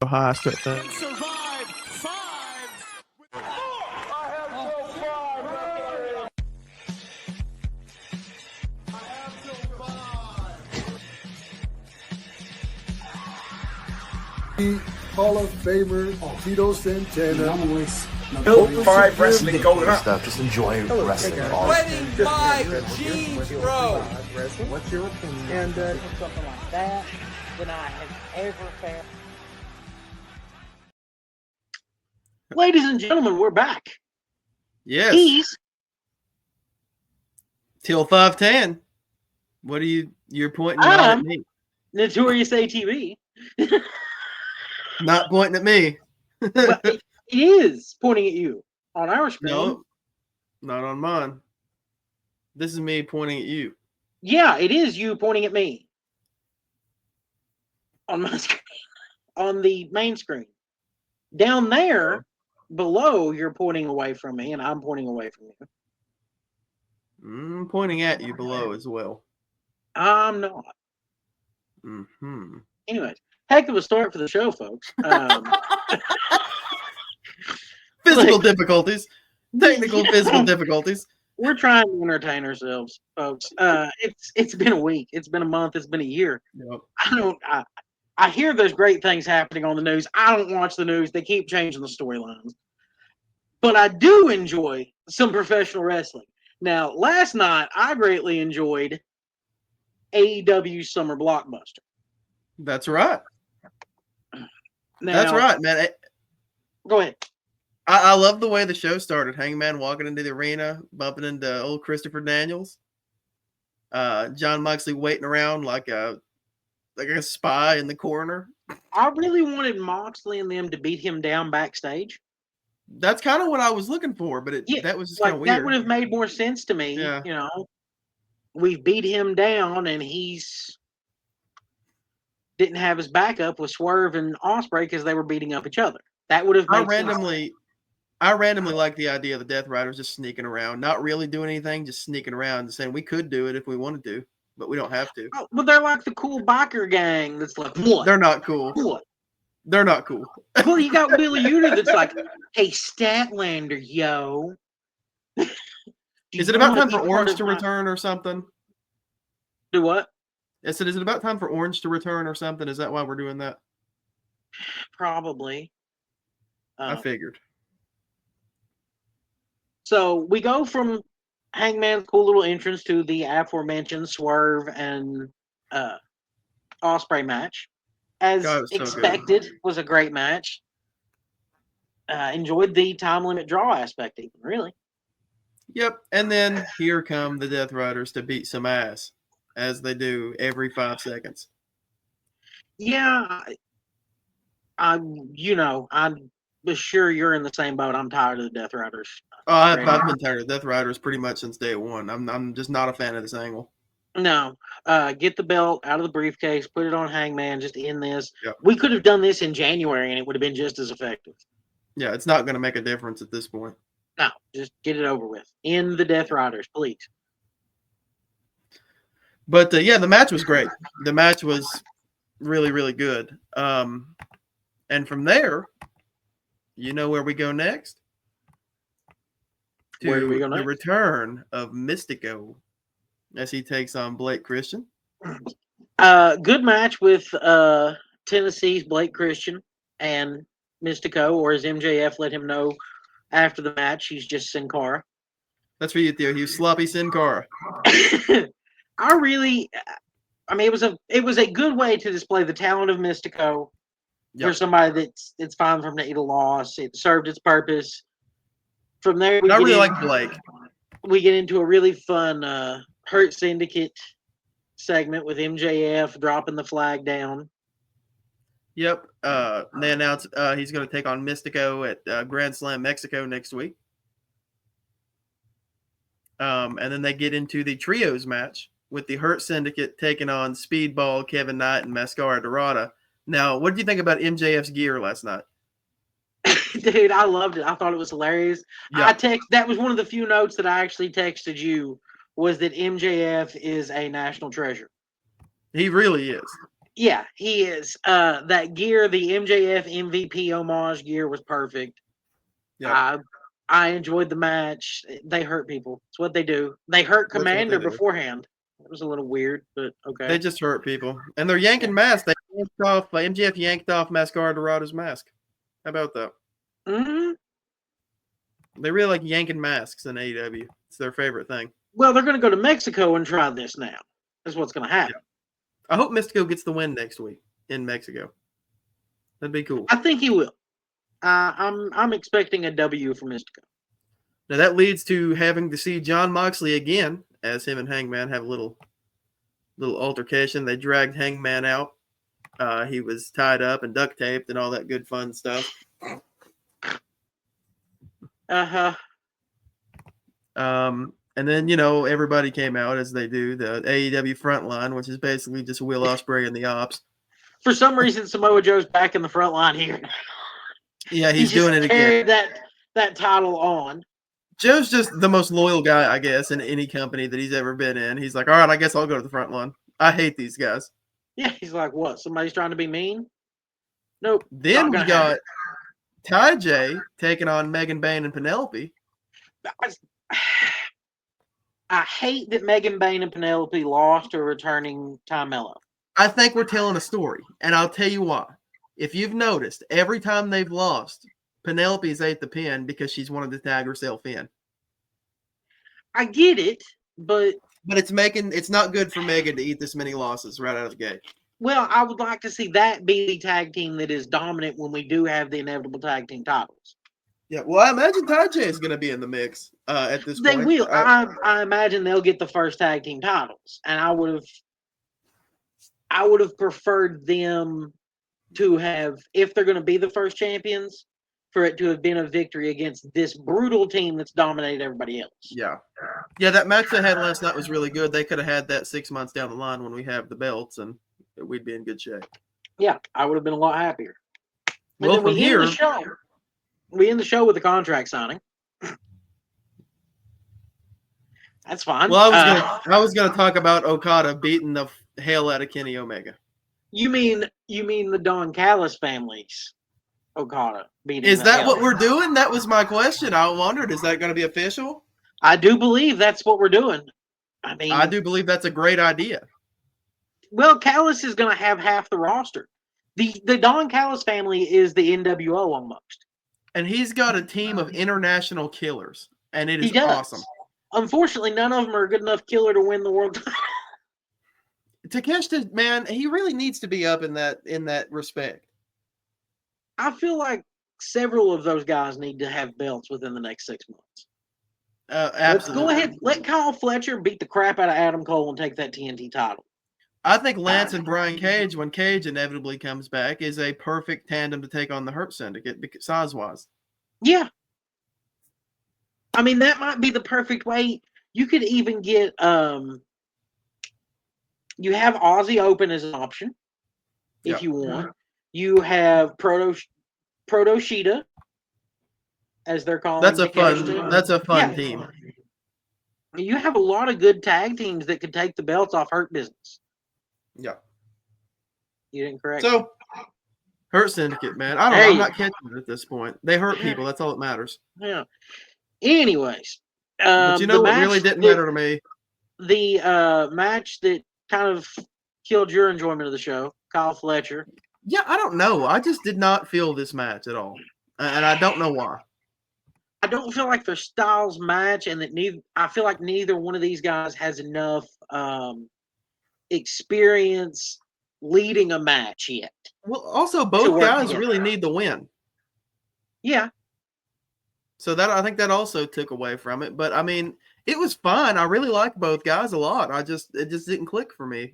high stretch. Survive 5. Hall of Famer Tito Santana. Built 5 wrestling going up. Stuff. Just enjoy wrestling. Wedding by G-Pro. What's your opinion? And something like that than I have ever found. Ladies and gentlemen, we're back. Yes. He's Till 510. What are you're pointing out at me? Notorious ATV. Not pointing at me. Well, it is pointing at you on our screen. No, not on mine. This is me pointing at you. Yeah, it is you pointing at me. On my screen. On the main screen. Down there, below, you're pointing away from me, and I'm pointing away from you. I'm pointing at you below as well. I'm not. Mm-hmm. Anyways, heck of a start for the show, folks. Physical difficulties. Technical physical difficulties. We're trying to entertain ourselves, folks. It's been a week. It's been a month. It's been a year. Yep. I hear there's great things happening on the news. I don't watch the news. They keep changing the storylines. But I do enjoy some professional wrestling. Now, last night, I greatly enjoyed AEW Summer Blockbuster. That's right. Now, That's right, man. Go ahead. I love the way the show started. Hangman walking into the arena, bumping into old Christopher Daniels. John Moxley waiting around like a spy in the corner. I really wanted Moxley and them to beat him down backstage. That's kind of what I was looking for, but that was just kind of weird. That would have made more sense to me. Yeah. You know, we've beat him down, and he's didn't have his backup with Swerve and Ospreay because they were beating up each other. That would have made sense. I randomly like the idea of the Death Riders just sneaking around, not really doing anything, just sneaking around and saying we could do it if we wanted to, but we don't have to. Oh, but they're like the cool biker gang that's like, what? They're not cool. What? They're not cool. Well, you got Billy Uter that's like, hey, Statlander, yo. Is it about time for Orange to return or something? Do what? I said, is it about time for Orange to return or something? Is that why we're doing that? Probably. I figured. So we go from Hangman's cool little entrance to the aforementioned Swerve and Ospreay match. As expected, was a great match. Enjoyed the time limit draw aspect, even, really. Yep. And then here come the Death Riders to beat some ass, as they do every 5 seconds. Yeah. I'm sure you're in the same boat. I'm tired of the Death Riders. Oh, I've been tired of Death Riders pretty much since day one. I'm just not a fan of this angle. No. Get the belt out of the briefcase, put it on Hangman, just end this. Yep. We could have done this in January, and it would have been just as effective. Yeah, it's not going to make a difference at this point. No, just get it over with. End the Death Riders, please. But, yeah, the match was great. The match was really, really good. And from there, you know where we go next? Where do we go next? The return of Mystico as he takes on Blake Christian. Good match with Tennessee's Blake Christian and Mystico, or as MJF let him know after the match, he's just Sin Cara. That's for you, Theo. He was sloppy Sin Cara. It was a good way to display the talent of Mystico. Yep. For somebody that's fine from the eat a loss. It served its purpose. From there, I really like Blake. We get into a really fun Hurt Syndicate segment with MJF dropping the flag down. Yep. They announced he's going to take on Mystico at Grand Slam Mexico next week. And then they get into the trios match with the Hurt Syndicate taking on Speedball, Kevin Knight, and Mascara Dorada. Now, what did you think about MJF's gear last night? Dude, I loved it. I thought it was hilarious. Yeah. That was one of the few notes that I actually texted you, was that MJF is a national treasure. He really is. Yeah, he is. That gear, the MJF MVP homage gear, was perfect. Yeah, I enjoyed the match. They hurt people. It's what they do. They hurt that's what they Commander do. beforehand. It was a little weird, but okay. They just hurt people, and they're yanking masks. They yanked off. MJF yanked off Mascara Dorado's mask. How about that? Mm-hmm. They really like yanking masks in AEW. It's their favorite thing. Well, they're going to go to Mexico and try this now. That's what's going to happen. Yeah. I hope Mystico gets the win next week in Mexico. That'd be cool. I think he will. I'm expecting a W for Mystico. Now that leads to having to see Jon Moxley again, as him and Hangman have a little altercation. They dragged Hangman out. He was tied up and duct taped and all that good fun stuff. Uh-huh. And then, everybody came out as they do, the AEW Frontline, which is basically just Will Ospreay and the Ops. For some reason, Samoa Joe's back in the front line here. Yeah, he's doing it again. again. That title on. Joe's just the most loyal guy, I guess, in any company that he's ever been in. He's like, all right, I guess I'll go to the front line. I hate these guys. Yeah, he's like, what? Somebody's trying to be mean? Nope. Then we got Tajiri taking on Megan Bayne and Penelope. I hate that Megan Bayne and Penelope lost to returning Carmella. I think we're telling a story, and I'll tell you why. If you've noticed, every time they've lost, Penelope's ate the pin because she's wanted to tag herself in. I get it, but it's not good for Megan to eat this many losses right out of the gate. Well, I would like to see that be the tag team that is dominant when we do have the inevitable tag team titles. Yeah, well, I imagine Tajiri is going to be in the mix at this point. They will. I imagine they'll get the first tag team titles, and I would have preferred them to have, if they're going to be the first champions, for it to have been a victory against this brutal team that's dominated everybody else. Yeah, that match they had last night was really good. They could have had that 6 months down the line when we have the belts, and we'd be in good shape. Yeah, I would have been a lot happier. Well, from here, we end the show with a contract signing. That's fine. Well, I was gonna talk about Okada beating the hell out of Kenny Omega. You mean the Don Callis family's Okada beating? Is that what we're doing? That was my question. I wondered, is that going to be official? I do believe that's what we're doing. I do believe that's a great idea. Well, Callis is going to have half the roster. The Don Callis family is the NWO almost. And he's got a team of international killers, and it is awesome. Unfortunately, none of them are a good enough killer to win the world title. Takeshita, man, he really needs to be up in that respect. I feel like several of those guys need to have belts within the next 6 months. Absolutely. Let's go ahead. Let Kyle Fletcher beat the crap out of Adam Cole and take that TNT title. I think Lance and Brian Cage, when Cage inevitably comes back, is a perfect tandem to take on the Hurt Syndicate size-wise. Yeah. I mean, that might be the perfect way. You could even get you have Aussie Open as an option if you want. You have Proto Shida, as they're calling. That's a fun team. You have a lot of good tag teams that could take the belts off Hurt Business. Yeah. You didn't correct. So, Hurt Syndicate, man. I don't know. I'm not catching it at this point. They hurt people. That's all that matters. Yeah. Anyways. But you know what really didn't matter to me? The match that kind of killed your enjoyment of the show, Kyle Fletcher. Yeah, I don't know. I just did not feel this match at all. And I don't know why. I don't feel like their styles match, and that I feel like neither one of these guys has enough experience leading a match yet. Well, also both guys really need the win. Yeah. So I think that also took away from it. But I mean, it was fun. I really liked both guys a lot. It just didn't click for me.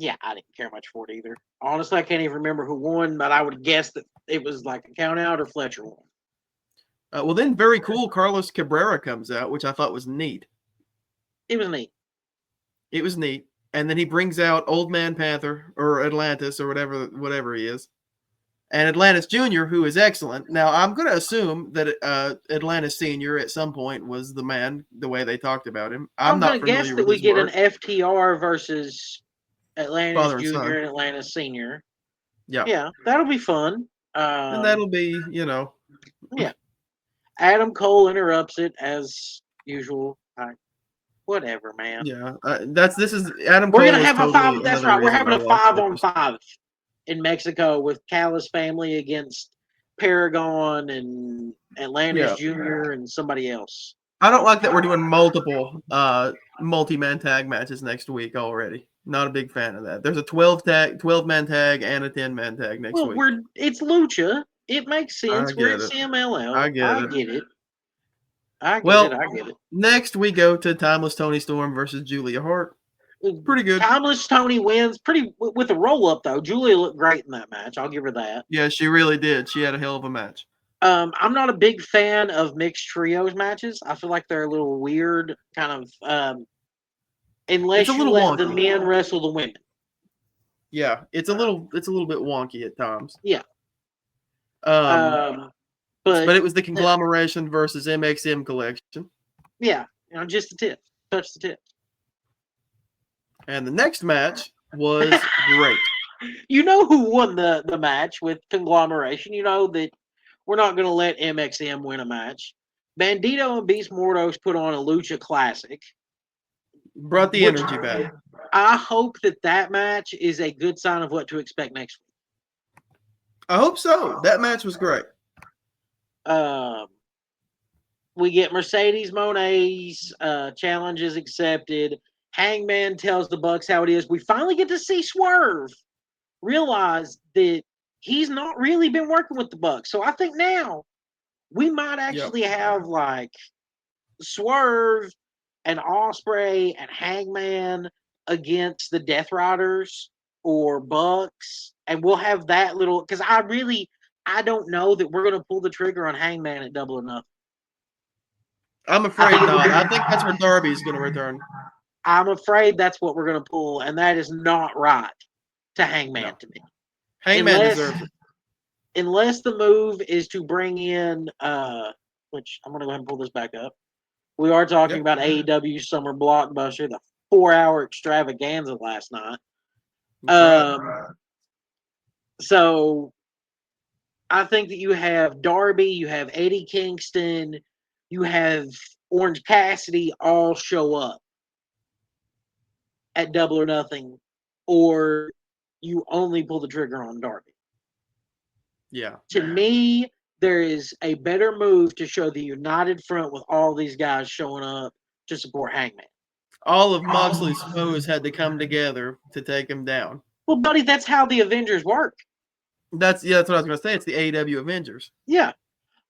Yeah, I didn't care much for it either. Honestly, I can't even remember who won, but I would guess that it was like a count out or Fletcher won. Well, then very cool. Carlos Cabrera comes out, which I thought was neat. It was neat. It was neat. And then he brings out Old Man Panther or Atlantis or whatever he is. and Atlantis Jr., who is excellent. Now, I'm going to assume that Atlantis Sr. at some point was the man, the way they talked about him. I'm not going to guess familiar that with we his get work. an FTR versus Atlantis Father and Jr. son. and Atlantis Sr. Yeah. Yeah, that'll be fun. And that'll be, Yeah. Adam Cole interrupts it as usual. Whatever, man. Yeah. This is Adam We're Cole gonna is have a totally five. That's another right. We're reason having I a watch 5-on-5 in Mexico with Callis family against Paragon and Atlantis Jr. and somebody else. I don't like that we're doing multiple multi-man tag matches next week already. Not a big fan of that. There's a 12-man tag and a 10-man tag next week. It's Lucha. It makes sense. We're at it. CMLL. I get it. I get it. Next we go to Timeless Tony Storm versus Julia Hart. Pretty good. Timeless Tony wins pretty with a roll-up, though. Julia looked great in that match. I'll give her that. Yeah, she really did. She had a hell of a match. I'm not a big fan of mixed trios matches. I feel like they're a little weird, kind of, unless you let the men wrestle the women. Yeah, it's a little bit wonky at times. Yeah. But it was the conglomeration versus MXM collection. Yeah, just the tip. Touch the tip. And the next match was great. You know who won the match with conglomeration? You know that we're not going to let MXM win a match. Bandito and Beast Mortos put on a Lucha Classic. Brought the energy back. I hope that match is a good sign of what to expect next week. I hope so. That match was great. We get Mercedes Monet's challenges accepted. Hangman tells the Bucks how it is. We finally get to see Swerve realize that he's not really been working with the Bucks. So I think now we might actually have like Swerve and Ospreay and Hangman against the Death Riders or Bucks, and we'll have that little, because I don't know that we're going to pull the trigger on Hangman at Double or Nothing. I'm afraid not. I think that's where Darby's going to return. I'm afraid that's what we're going to pull, and that is not right to Hangman to me. Hangman deserves it. Unless the move is to bring in, which I'm going to go ahead and pull this back up. We are talking about AEW Summer Blockbuster, the 4-hour extravaganza last night. So I think that you have Darby, you have Eddie Kingston, you have Orange Cassidy all show up at Double or Nothing, or you only pull the trigger on Darby. Yeah. To me, there is a better move to show the united front with all these guys showing up to support Hangman. All of Moxley's foes had to come together to take him down. Well, buddy, that's how the Avengers work. That's what I was going to say. It's the AEW Avengers. Yeah.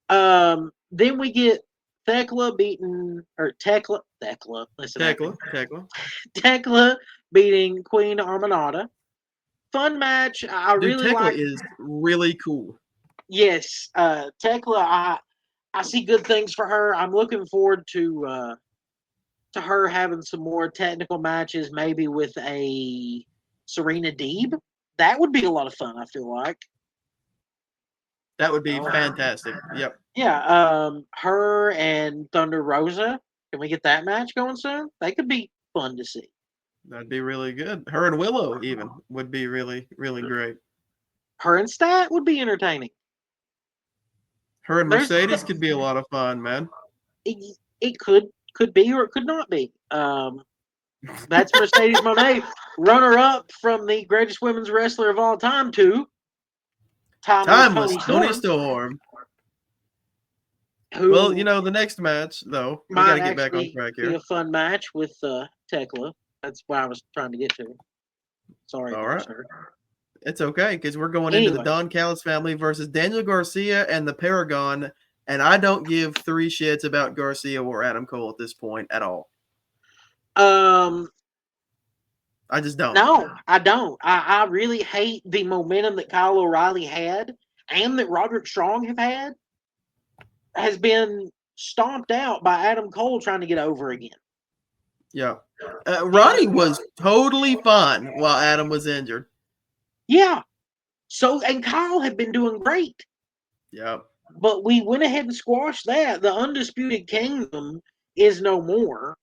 Then we get Tekla beating, or Tekla. Listen, Tekla beating Queen Armanada. Fun match. Tekla is really cool. Yes, Tekla. I see good things for her. I'm looking forward to her having some more technical matches, maybe with a Serena Deeb. That would be a lot of fun, I feel like. That would be fantastic. Yep. Yeah. Her and Thunder Rosa. Can we get that match going soon? That could be fun to see. That'd be really good. Her and Willow even would be really, really great. Her and Stat would be entertaining. Her and Mercedes could be a lot of fun, man. It could be or it could not be. That's Mercedes Moné, runner-up from the greatest women's wrestler of all time to Timeless Tony Storm. Well, the next match, though, we got to get back on track here. Be a fun match with Tekla. That's what I was trying to get to. Sorry, all right. Sir. It's okay, because we're going into the Don Callis family versus Daniel Garcia and the Paragon, and I don't give 3 shits about Garcia or Adam Cole at this point at all. I just don't. No, I don't. I really hate the momentum that Kyle O'Reilly had and that Roderick Strong has been stomped out by Adam Cole trying to get over again. Yeah. Roddy was totally fine while Adam was injured. Yeah. So, and Kyle had been doing great. Yep. But we went ahead and squashed that. The Undisputed Kingdom is no more.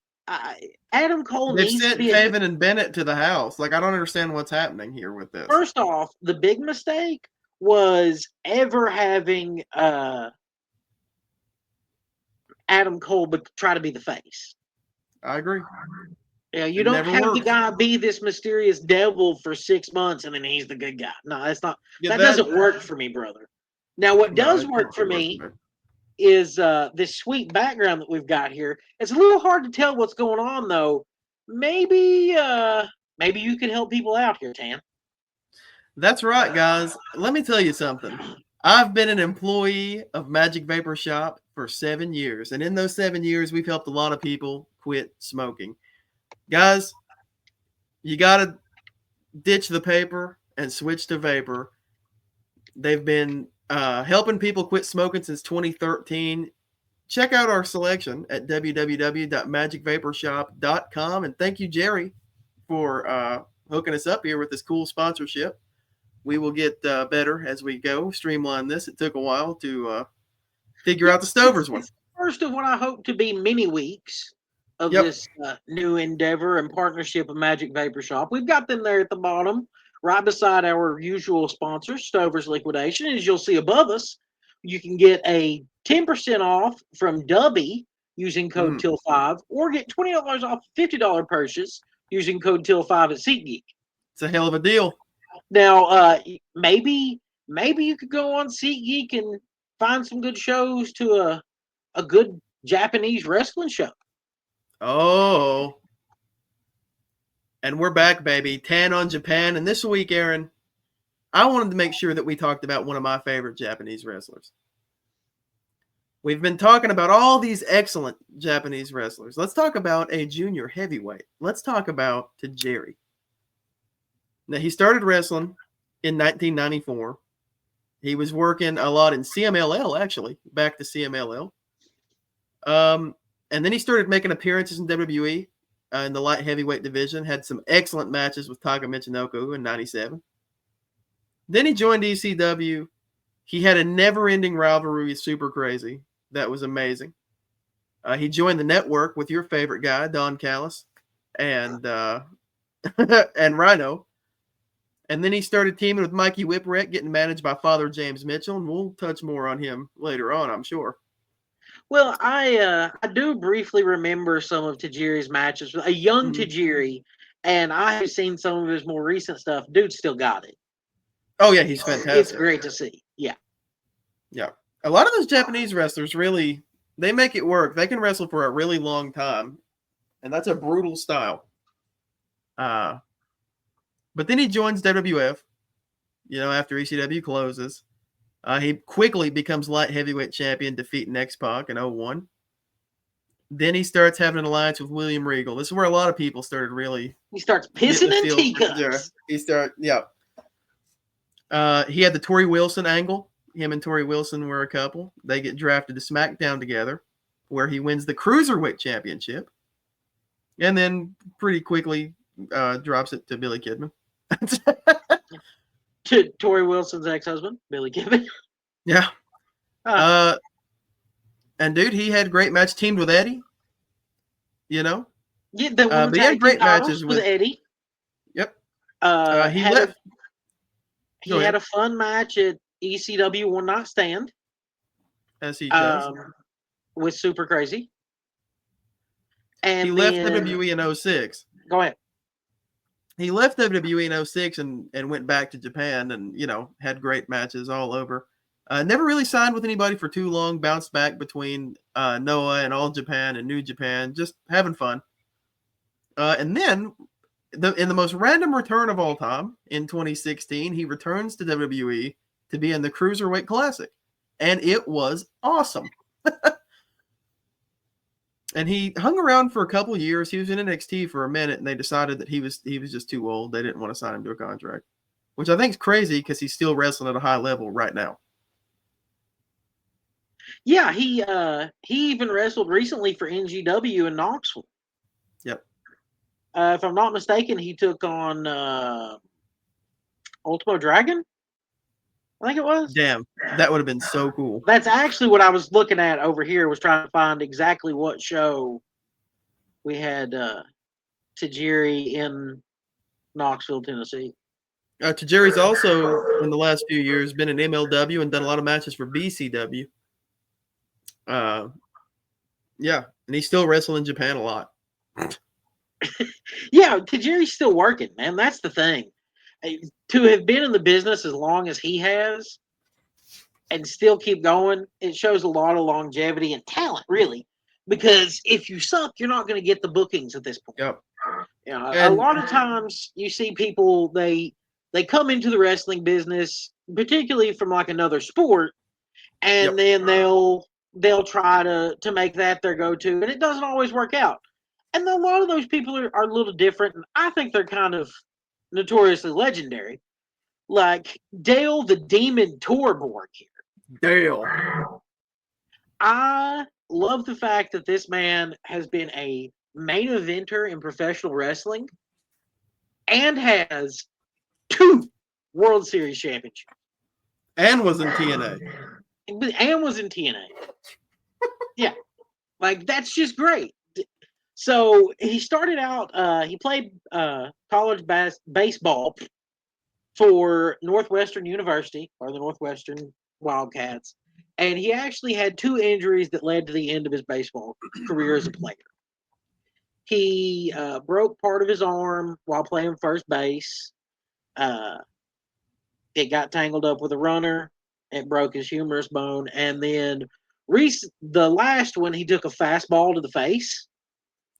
Adam Cole They've needs to sent be. Taven and Bennett to the house. Like, I don't understand what's happening here with this. First off, the big mistake was ever having Adam Cole try to be the face. I agree. Yeah, you It don't never have the works. guy be this mysterious devil for 6 months and then he's the good guy. No, that's not. Yeah, that doesn't work for me, brother. Now, what does it work for works me is this sweet background that we've got here. It's a little hard to tell what's going on, though. Maybe you can help people out here, Tan. That's right, guys. Let me tell you something. I've been an employee of Magic Vapor Shop for 7 years, and in those 7 years, we've helped a lot of people quit smoking. Guys, you got to ditch the paper and switch to vapor. They've been helping people quit smoking since 2013. Check out our selection at www.magicvaporshop.com. And thank you, Jerry, for hooking us up here with this cool sponsorship. We will get better as we go, streamline this. It took a while to figure out the Stovers one. First of what I hope to be many weeks of this new endeavor and partnership of Magic Vapor Shop. We've got them there at the bottom, right beside our usual sponsor, Stover's Liquidation. As you'll see above us, you can get a 10% off from Dubby using code TIL5, or get $20 off $50 purchase using code TIL5 at SeatGeek. It's a hell of a deal. Now, maybe you could go on SeatGeek and find some good shows to a good Japanese wrestling show. Oh. And we're back, baby. 10 on Japan. And this week, Aaron, I wanted to make sure that we talked about one of my favorite Japanese wrestlers. We've been talking about all these excellent Japanese wrestlers. Let's talk about a junior heavyweight. Let's talk about Tajiri. Now, he started wrestling in 1994. He was working a lot in CMLL, actually, back to CMLL. And then he started making appearances in WWE in the light heavyweight division. Had some excellent matches with Taka Michinoku in 97. Then he joined ECW. He had a never-ending rivalry with Super Crazy. That was amazing. He joined the network with your favorite guy, Don Callis, and and Rhino. And then he started teaming with Mikey Whipwreck, getting managed by Father James Mitchell, and we'll touch more on him later on, I'm sure. Well, I do briefly remember some of Tajiri's matches, a young Tajiri, and I have seen some of his more recent stuff. Dude still got it. Oh, yeah, he's fantastic. It's great to see. Yeah. Yeah. A lot of those Japanese wrestlers really, they make it work. They can wrestle for a really long time, and that's a brutal style. But then he joins WWF, after ECW closes. He quickly becomes light heavyweight champion, defeating X-Pac in 2001. Then he starts having an alliance with William Regal. This is where a lot of people started really. He starts pissing in teacups. He had the Torrie Wilson angle. Him and Torrie Wilson were a couple. They get drafted to SmackDown together, where he wins the Cruiserweight Championship. And then pretty quickly drops it to Billy Kidman. To Torrie Wilson's ex-husband, Billy Kidman. Yeah. And dude, he had great match teamed with Eddie. Yeah, but he had great matches with Eddie. Yep. He had a fun match at ECW One Night Stand. As he does. With Super Crazy. And he left WWE in 2006. Go ahead. He left WWE in 2006 and went back to Japan and, had great matches all over. Never really signed with anybody for too long. Bounced back between Noah and All Japan and New Japan. Just having fun. And then, in the most random return of all time, in 2016, he returns to WWE to be in the Cruiserweight Classic. And it was awesome. And he hung around for a couple of years. He was in NXT for a minute, and they decided that he was just too old. They didn't want to sign him to a contract, which I think is crazy because he's still wrestling at a high level right now. Yeah, he even wrestled recently for NGW in Knoxville. Yep. If I'm not mistaken, he took on Ultimo Dragon. I think it was. Damn, that would have been so cool. That's actually what I was looking at over here, was trying to find exactly what show we had Tajiri in Knoxville, Tennessee. Tajiri's also, in the last few years, been in MLW and done a lot of matches for WCW. Yeah, and he's still wrestling in Japan a lot. Yeah, Tajiri's still working, man. That's the thing. To have been in the business as long as he has and still keep going, it shows a lot of longevity and talent, really. Because if you suck, you're not going to get the bookings at this point. Yep. You know, a And- lot of times you see people, they come into the wrestling business, particularly from like another sport, and then they'll try to make that their go-to, and it doesn't always work out. And a lot of those people are a little different, and I think they're kind of notoriously legendary. Like Dale the Demon Torborg here. Dale. I love the fact that this man has been a main eventer in professional wrestling and has 2 World Series championships. And was in TNA. And was in TNA. Yeah. Like, that's just great. So he started out, he played college baseball for Northwestern University, or the Northwestern Wildcats. And he actually had 2 injuries that led to the end of his baseball career as a player. He broke part of his arm while playing first base. It got tangled up with a runner. It broke his humerus bone. And then the last one, he took a fastball to the face.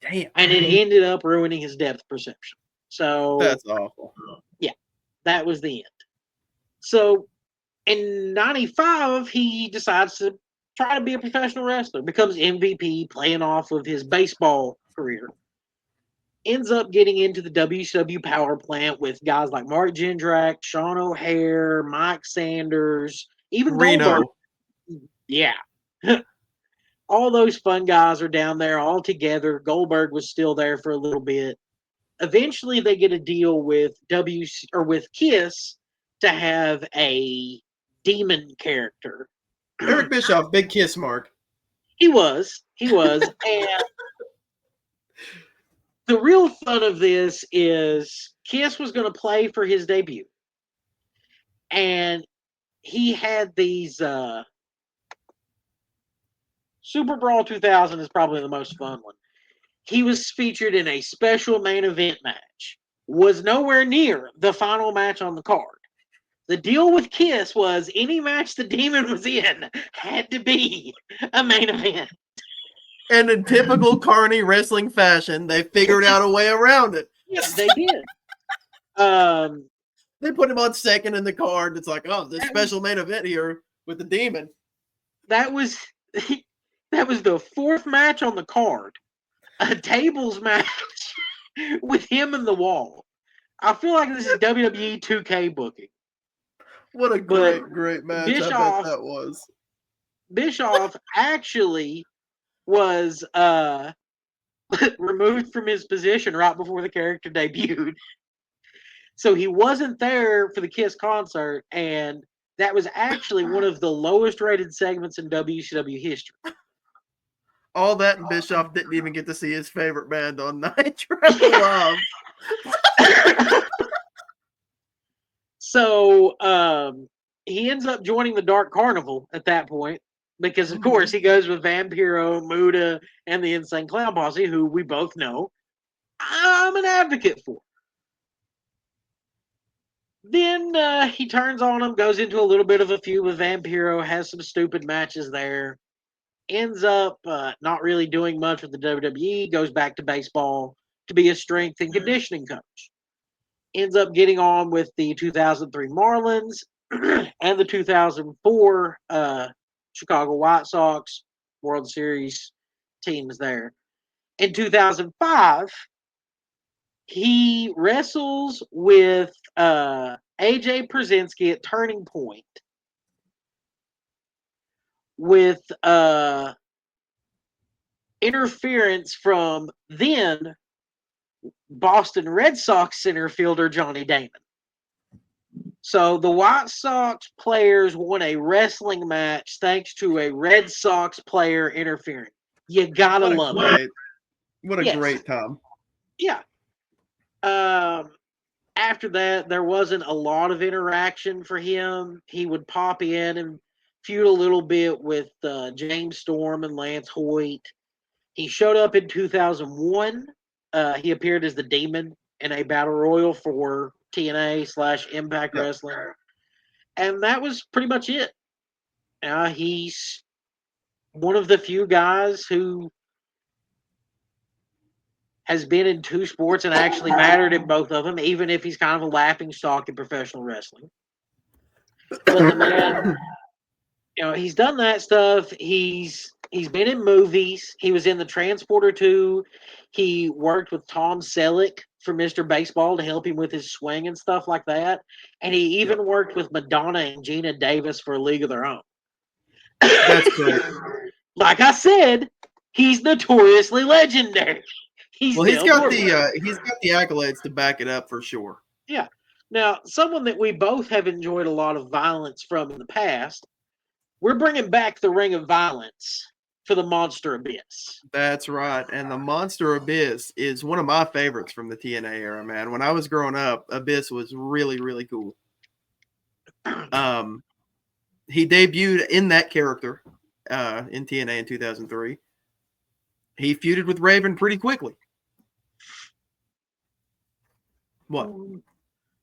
Damn. And it ended up ruining his depth perception. So That's awful. Yeah, that was the end. So in 95, he decides to try to be a professional wrestler, becomes MVP, playing off of his baseball career. Ends up getting into the WCW power plant with guys like Mark Jindrak, Sean O'Hare, Mike Sanders, even Reno. Goldberg. Yeah. All those fun guys are down there all together. Goldberg was still there for a little bit. Eventually, they get a deal with with Kiss to have a demon character. Eric Bischoff, big kiss mark. He was. And the real fun of this is Kiss was going to play for his debut. And he had these Super Brawl 2000 is probably the most fun one. He was featured in a special main event match. Was nowhere near the final match on the card. The deal with Kiss was any match the Demon was in had to be a main event. And in typical Carney wrestling fashion, they figured out a way around it. Yeah, they did. They put him on second in the card. It's like, oh, this special main event here with the Demon. That was the 4th match on the card. A tables match with him in the wall. I feel like this is WWE 2K booking. What a great match. I bet that was. Bischoff actually was removed from his position right before the character debuted. So he wasn't there for the Kiss concert, and that was actually one of the lowest rated segments in WCW history. All that, and Bischoff didn't even get to see his favorite band on Nitro Live. So he ends up joining the Dark Carnival at that point because, of course, he goes with Vampiro, Muda, and the Insane Clown Posse, who we both know I'm an advocate for. Then he turns on him, goes into a little bit of a feud with Vampiro, has some stupid matches there. Ends up not really doing much with the WWE, goes back to baseball to be a strength and conditioning coach. Ends up getting on with the 2003 Marlins and the 2004 Chicago White Sox World Series teams there. In 2005, he wrestles with AJ Przinsky at Turning Point with interference from then Boston Red Sox center fielder Johnny Damon. So the White Sox players won a wrestling match thanks to a Red Sox player interfering. You gotta love it. What a Yes. great time. Yeah. After that, there wasn't a lot of interaction for him. He would pop in and feud a little bit with James Storm and Lance Hoyt. He showed up in 2001. He appeared as the Demon in a battle royal for TNA/Impact Wrestling. And that was pretty much it. He's one of the few guys who has been in two sports and actually mattered in both of them, even if he's kind of a laughing stock in professional wrestling. But the man, he's done that stuff. He's been in movies. He was in the Transporter 2. He worked with Tom Selleck for Mr. Baseball to help him with his swing and stuff like that. And he even worked with Madonna and Gina Davis for A League of Their Own. That's great. Like I said, he's notoriously legendary. He's got the accolades to back it up for sure. Yeah. Now, someone that we both have enjoyed a lot of violence from in the past, we're bringing back the Ring of Violence for the Monster Abyss. That's right. And the Monster Abyss is one of my favorites from the TNA era, man. When I was growing up, Abyss was really, really cool. He debuted in that character in TNA in 2003. He feuded with Raven pretty quickly. What?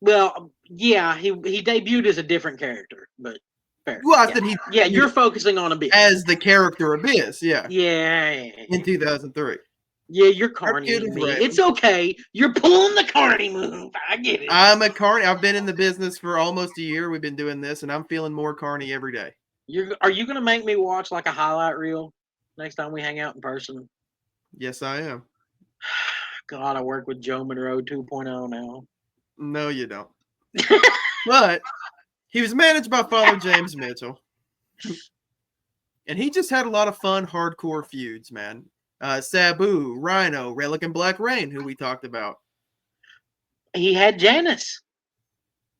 Well, yeah, he debuted as a different character, but fair. Well, I said he. Yeah, you're focusing on Abyss as the character Abyss. Yeah. Yeah. In 2003. Yeah, you're carnying me. It's okay. You're pulling the carny move. I get it. I'm a carny. I've been in the business for almost a year. We've been doing this, and I'm feeling more carny every day. Are you going to make me watch like a highlight reel next time we hang out in person? Yes, I am. God, I work with Joe Monroe 2.0 now. No, you don't. But he was managed by Father James Mitchell. And he just had a lot of fun, hardcore feuds, man. Sabu, Rhino, Relic, and Black Rain, who we talked about. He had Janice.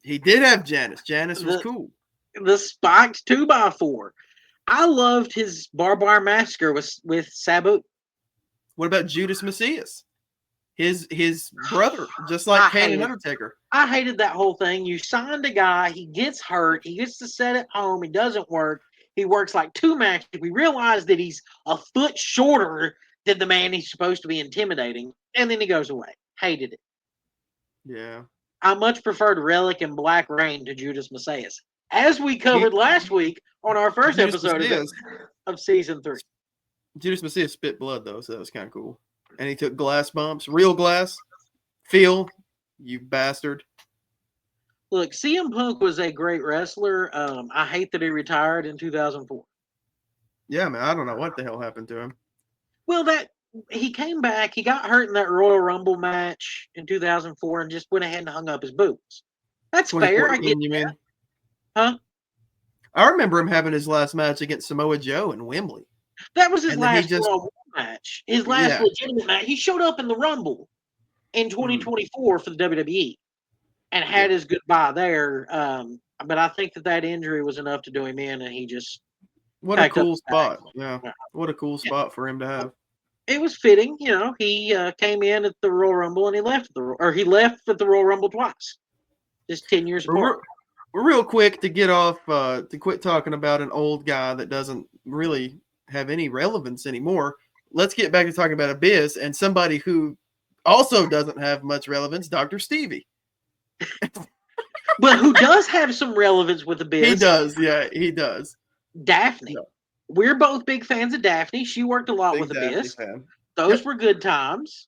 He did have Janice. Janice was cool. The spiked 2x4. I loved his barbed wire massacre with Sabu. What about Judas Macias? His brother, just like Kane and Undertaker. I hated that whole thing. You signed a guy, he gets hurt, he gets to set at home, he doesn't work. He works like 2 matches. We realize that he's a foot shorter than the man he's supposed to be intimidating, and then he goes away. Hated it. Yeah. I much preferred Relic and Black Rain to Judas Macias, as we covered last week on our first episode of season 3. Judas Macias spit blood, though, so that was kind of cool. And he took glass bumps. Real glass. Phil, you bastard. Look, CM Punk was a great wrestler. I hate that he retired in 2004. Yeah, man, I don't know what the hell happened to him. Well, he came back. He got hurt in that Royal Rumble match in 2004 and just went ahead and hung up his boots. That's fair. I get you that. mean? Huh? I remember him having his last match against Samoa Joe in Wembley. That was his last Raw match. His last legitimate match. He showed up in the Rumble in 2024 for the WWE and had his goodbye there. But I think that injury was enough to do him in, and he just what a cool spot. Yeah, what a cool spot for him to have. It was fitting, He came in at the Royal Rumble and he left he left at the Royal Rumble twice, just 10 years apart. We're real quick to get off to quit talking about an old guy that doesn't really have any relevance anymore. Let's get back to talking about Abyss and somebody who also doesn't have much relevance, Dr. Stevie. But who does have some relevance with Abyss? He does, yeah, he does. Daphne. No. We're both big fans of Daphne. She worked a lot with Abyss. Those were good times.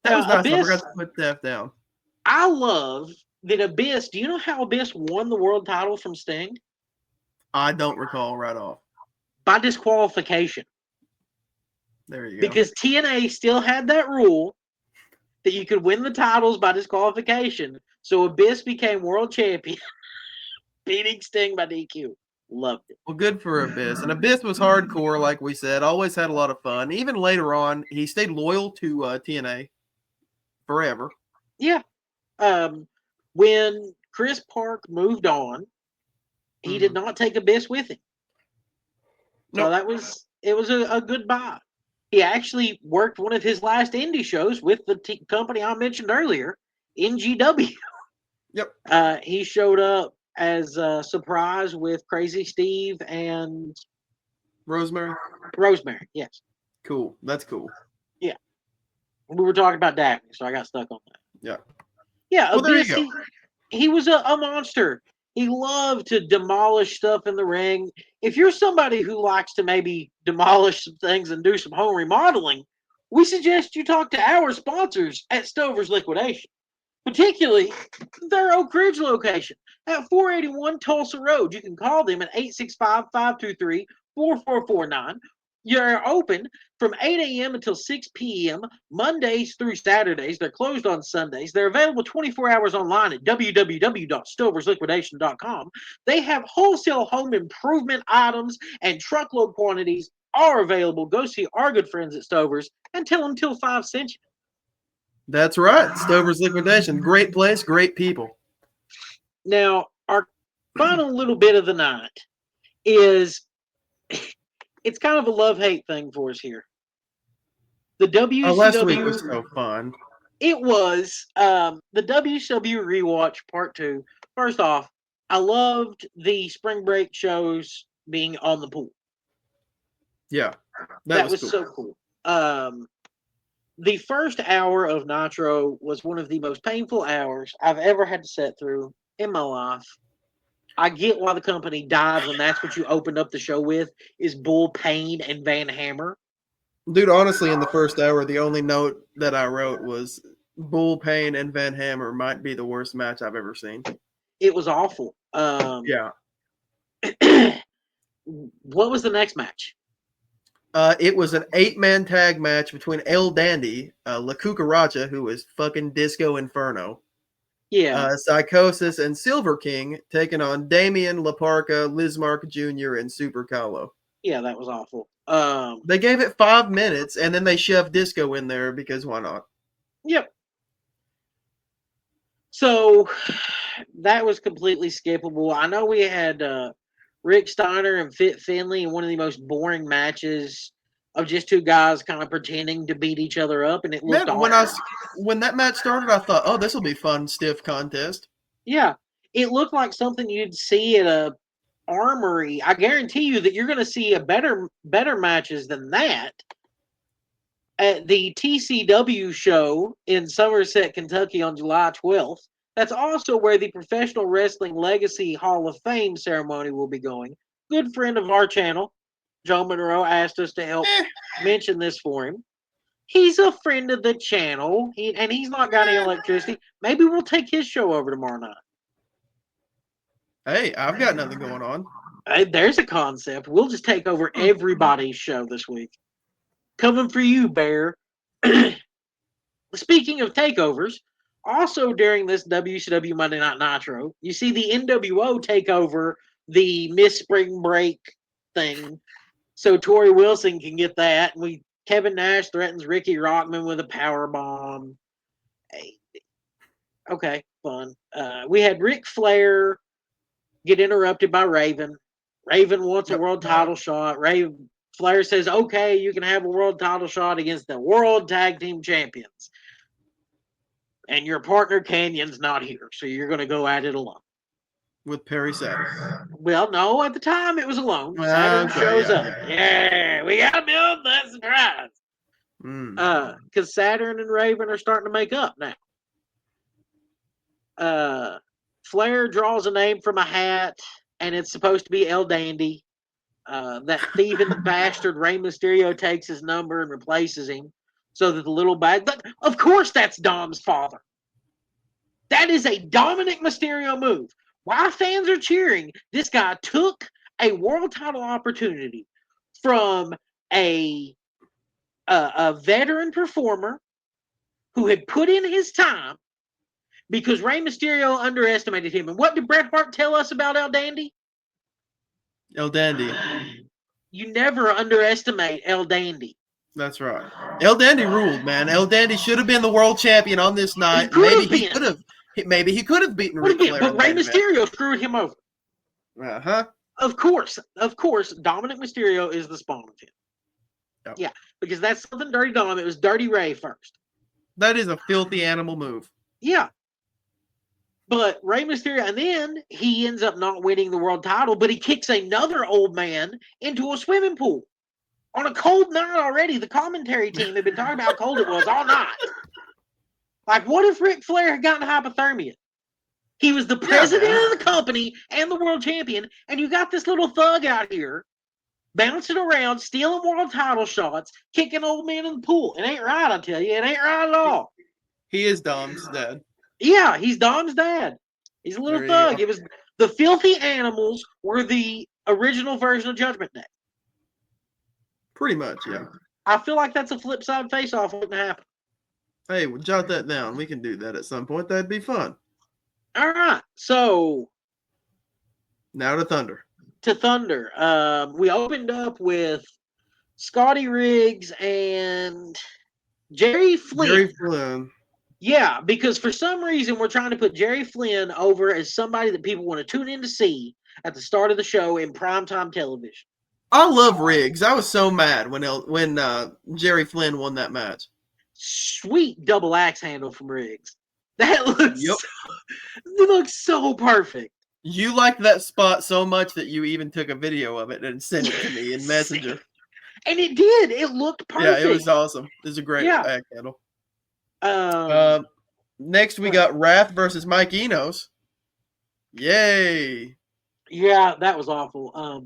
That was nice. Abyss, I forgot to put that down. I love that Abyss. Do you know how Abyss won the world title from Sting? I don't recall right off. By disqualification. There you go. Because TNA still had that rule that you could win the titles by disqualification. So Abyss became world champion, beating Sting by DQ. Loved it. Well, good for Abyss. And Abyss was hardcore, like we said. Always had a lot of fun. Even later on, he stayed loyal to TNA forever. Yeah. When Chris Park moved on. He did not take Abyss with him. So it was a good buy. He actually worked one of his last indie shows with the company I mentioned earlier, NGW. Yep. He showed up as a surprise with Crazy Steve and Rosemary. Yes. Cool. That's cool. Yeah. We were talking about Daphne, so I got stuck on that. Yeah. Yeah. Well, there you Abyss, go. he was a monster. He loved to demolish stuff in the ring. If you're somebody who likes to maybe demolish some things and do some home remodeling, we suggest you talk to our sponsors at Stover's Liquidation, particularly their Oak Ridge location at 481 Tulsa Road. You can call them at 865-523-4449. You're open from 8 a.m. until 6 p.m. Mondays through Saturdays. They're closed on Sundays. They're available 24 hours online at www.stoversliquidation.com. They have wholesale home improvement items and truckload quantities are available. Go see our good friends at Stover's and tell them Till 5 sent you. That's right. Stover's Liquidation. Great place, great people. Now, our final little bit of the night is it's kind of a love-hate thing for us here. The WCW. Last week was so fun. It was the WCW Rewatch Part 2. First off, I loved the spring break shows being on the pool. Yeah. That was cool. so cool. The first hour of Nitro was one of the most painful hours I've ever had to sit through in my life. I get why the company dives, and that's what you opened up the show with, is Bull Payne and Van Hammer. Dude, honestly, in the first hour, the only note that I wrote was Bull Payne and Van Hammer might be the worst match I've ever seen. It was awful. Yeah. What was the next match? It was an 8-man tag match between El Dandy, La Cucaracha, who is fucking Disco Inferno, Psychosis, and Silver King, taking on Damien, La Parca, Lizmark Jr., and Super Calo. Yeah, that was awful. They gave it 5 minutes, and then they shoved Disco in there because why not? Yep. So that was completely skippable. I know we had Rick Steiner and Fit Finley in one of the most boring matches of just two guys kind of pretending to beat each other up, and it looked awesome. When that match started, I thought, oh, this will be fun, stiff contest. Yeah, it looked like something you'd see at a armory. I guarantee you that you're going to see a better matches than that at the TCW show in Somerset, Kentucky on July 12th. That's also where the Professional Wrestling Legacy Hall of Fame ceremony will be going. Good friend of our channel, Joe Monroe, asked us to help mention this for him. He's a friend of the channel, and he's not got any electricity. Maybe we'll take his show over tomorrow night. Hey, I've got nothing going on. There's a concept. We'll just take over everybody's show this week. Coming for you, Bear. Speaking of takeovers, also during this WCW Monday Night Nitro, you see the NWO take over the Miss Spring Break thing, so Tori Wilson can get that. And Kevin Nash threatens Ricky Rockman with a power bomb. Hey, okay, fun. We had Ric Flair get interrupted by Raven. Raven wants a world title shot. Flair says, okay, you can have a world title shot against the World Tag Team Champions. And your partner Canyon's not here, so you're going to go at it alone. With Perry Saturn. Well, no, at the time it was alone. Saturn shows up. Yeah, we got to build that surprise. Because Saturn and Raven are starting to make up now. Flair draws a name from a hat, and it's supposed to be El Dandy. That thieving bastard Rey Mysterio takes his number and replaces him so that the little bag. But of course, that's Dom's father. That is a Dominic Mysterio move. Why fans are cheering? This guy took a world title opportunity from a veteran performer who had put in his time because Rey Mysterio underestimated him. And what did Bret Hart tell us about El Dandy? El Dandy. You never underestimate El Dandy. That's right. El Dandy ruled, man. El Dandy should have been the world champion on this night. Maybe Maybe he could have beaten What Ric again? Flair. But in the Rey main event. Mysterio screwed him over. Uh-huh. Of course, Dominic Mysterio is the spawn of him. Yep. Yeah, because that's something Dirty Dom. It was Dirty Ray first. That is a filthy animal move. Yeah. But Rey Mysterio, and then he ends up not winning the world title, but he kicks another old man into a swimming pool on a cold night already. The commentary team had been talking about how cold it was all night. Like, what if Ric Flair had gotten hypothermia? He was the president of the company and the world champion, and you got this little thug out here bouncing around, stealing world title shots, kicking old men in the pool. It ain't right, I tell you. It ain't right at all. He is Dom's dad. Yeah, he's Dom's dad. He's a little There you thug. go. It was the filthy animals were the original version of Judgment Day. Pretty much, yeah. I feel like that's a flip side face off waiting to happen. Hey, well, jot that down. We can do that at some point. That'd be fun. All right, so Now to Thunder. to Thunder. We opened up with Scotty Riggs and Jerry Flynn. Jerry Flynn. Yeah, because for some reason we're trying to put Jerry Flynn over as somebody that people want to tune in to see at the start of the show in primetime television. I love Riggs. I was so mad when Jerry Flynn won that match. Sweet double axe handle from Riggs. That looks Yep. it looks so perfect. You liked that spot so much that you even took a video of it and sent it to me in Messenger. And it did. It looked perfect. Yeah, it was awesome. It was a great back handle. Next, we got Wrath versus Mike Enos. Yay. Yeah, that was awful.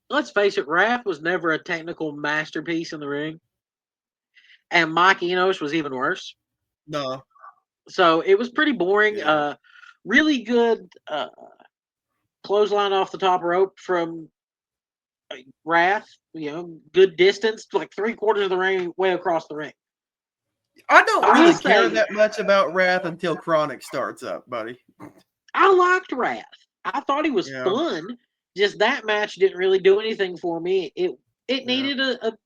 Let's face it, Wrath was never a technical masterpiece in the ring. And Mike Enos was even worse. No. So it was pretty boring. Yeah. Really good clothesline off the top rope from Wrath. You know, good distance, like 3/4 of the ring, way across the ring. I don't I really will care say- that much about Wrath until Chronic starts up, buddy. I liked Wrath. I thought he was Yeah. fun. Just that match didn't really do anything for me. It needed a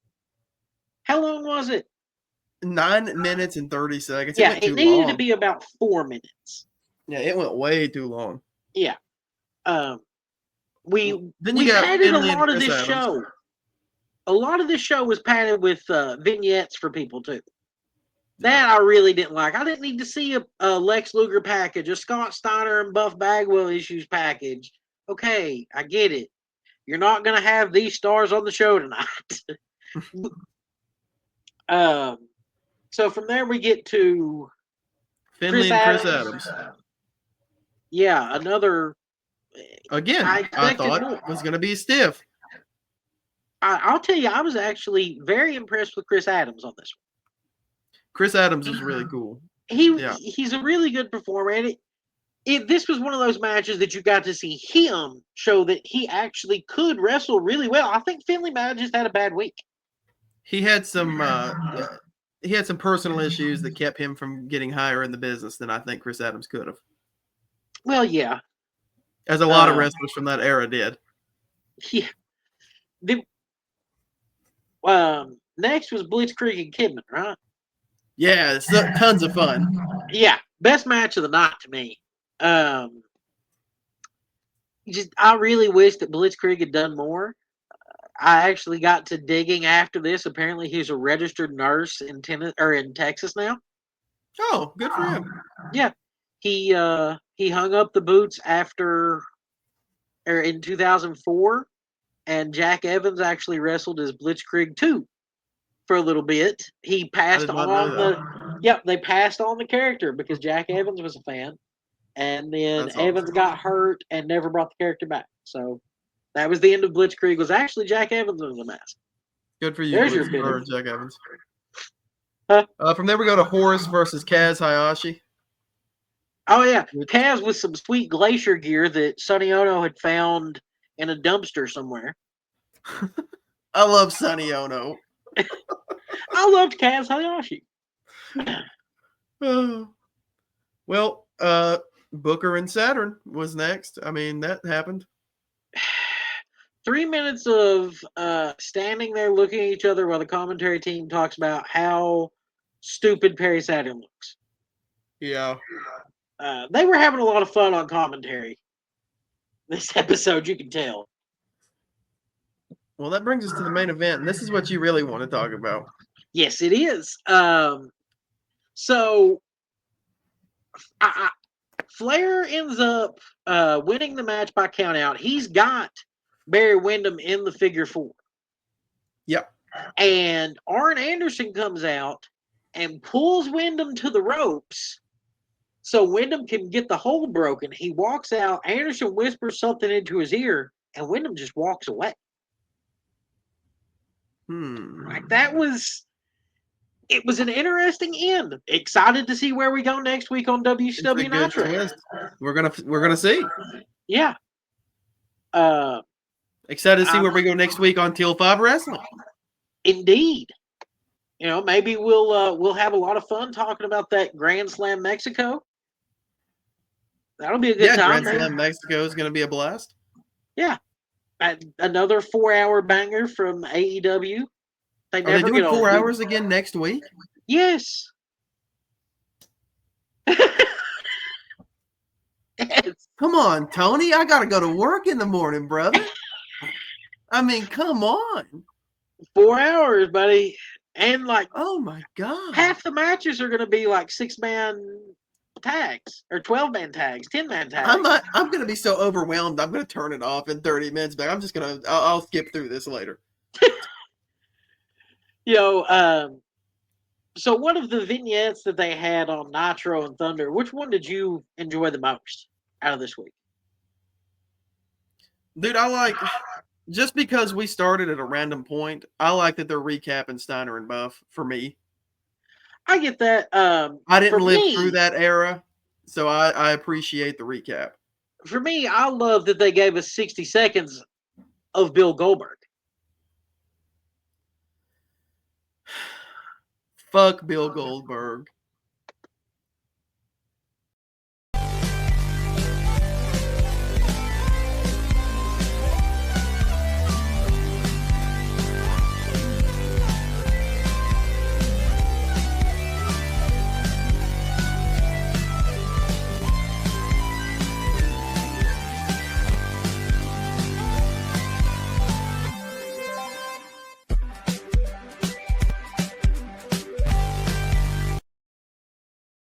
how long was it? 9 minutes and 30 seconds. Yeah, went it too needed long. to be about 4 minutes. Yeah, it went way too long. Yeah. We Then you got padded a Finley and lot of Chris this Adams. show. A lot of this show was padded with vignettes for people too. That I really didn't like. I didn't need to see a Lex Luger package, a Scott Steiner and Buff Bagwell issues package. Okay, I get it. You're not going to have these stars on the show tonight. So from there we get to Finley and Chris Adams. Yeah, another. Again, I I expected thought more. it was going to be stiff. I'll tell you, I was actually very impressed with Chris Adams on this one. Chris Adams was really cool. He's a really good performer, and this was one of those matches that you got to see him show that he actually could wrestle really well. I think Finley might have just had a bad week. He had some personal issues that kept him from getting higher in the business than I think Chris Adams could have. Well, yeah. As a lot of wrestlers from that era did. Yeah. Next was Blitzkrieg and Kidman, right? Yeah, it's tons of fun. Yeah, best match of the night to me. I really wish that Blitzkrieg had done more. I actually got to digging after this. Apparently, he's a registered nurse in Texas now. Oh, good for him. Yeah, he hung up the boots in 2004, and Jack Evans actually wrestled as Blitzkrieg 2 for a little bit. He passed on they passed on the character because Jack Evans was a fan, and then Evans got hurt and never brought the character back. So that was the end of Blitzkrieg. Was actually Jack Evans in the mask. Good for you. There's your Jack Evans. Huh? From there we go to Horace versus Kaz Hayashi. Oh yeah, Kaz with some sweet glacier gear that Sonny Ono had found in a dumpster somewhere. I love Sonny Ono. I loved Kaz Hayashi. Well, Booker and Saturn was next. I mean, that happened. 3 minutes of standing there looking at each other while the commentary team talks about how stupid Perry Saturn looks. Yeah. They were having a lot of fun on commentary. This episode, you can tell. Well, that brings us to the main event, and this is what you really want to talk about. Yes, it is. So Flair ends up winning the match by countout. He's got Barry Windham in the figure 4. Yep. And Arn Anderson comes out and pulls Windham to the ropes so Windham can get the hold broken. He walks out. Anderson whispers something into his ear, and Windham just walks away. Like it was an interesting end. Excited to see where we go next week on WCW Nitro. Twist. We're gonna see. Yeah. Excited to see where we go next week on Teal 5 Wrestling. Indeed. You know, maybe we'll have a lot of fun talking about that Grand Slam Mexico. That'll be a good time. Grand Slam Mexico is going to be a blast. Yeah. Another 4-hour banger from AEW. Are they doing 4 hours again next week? Yes. Yes. Come on, Tony. I got to go to work in the morning, brother. I mean, come on. 4 hours, buddy. And like, oh my God. Half the matches are going to be like 6-man tags or 12-man tags, 10-man tags. I'm going to be so overwhelmed. I'm going to turn it off in 30 minutes, but I'm just going to, I'll skip through this later. So one of the vignettes that they had on Nitro and Thunder, which one did you enjoy the most out of this week? Dude, I like, just because we started at a random point, I like that they're recapping Steiner and Buff for me. I get that. I didn't live through that era, so I appreciate the recap. For me, I love that they gave us 60 seconds of Bill Goldberg. Fuck Bill Goldberg.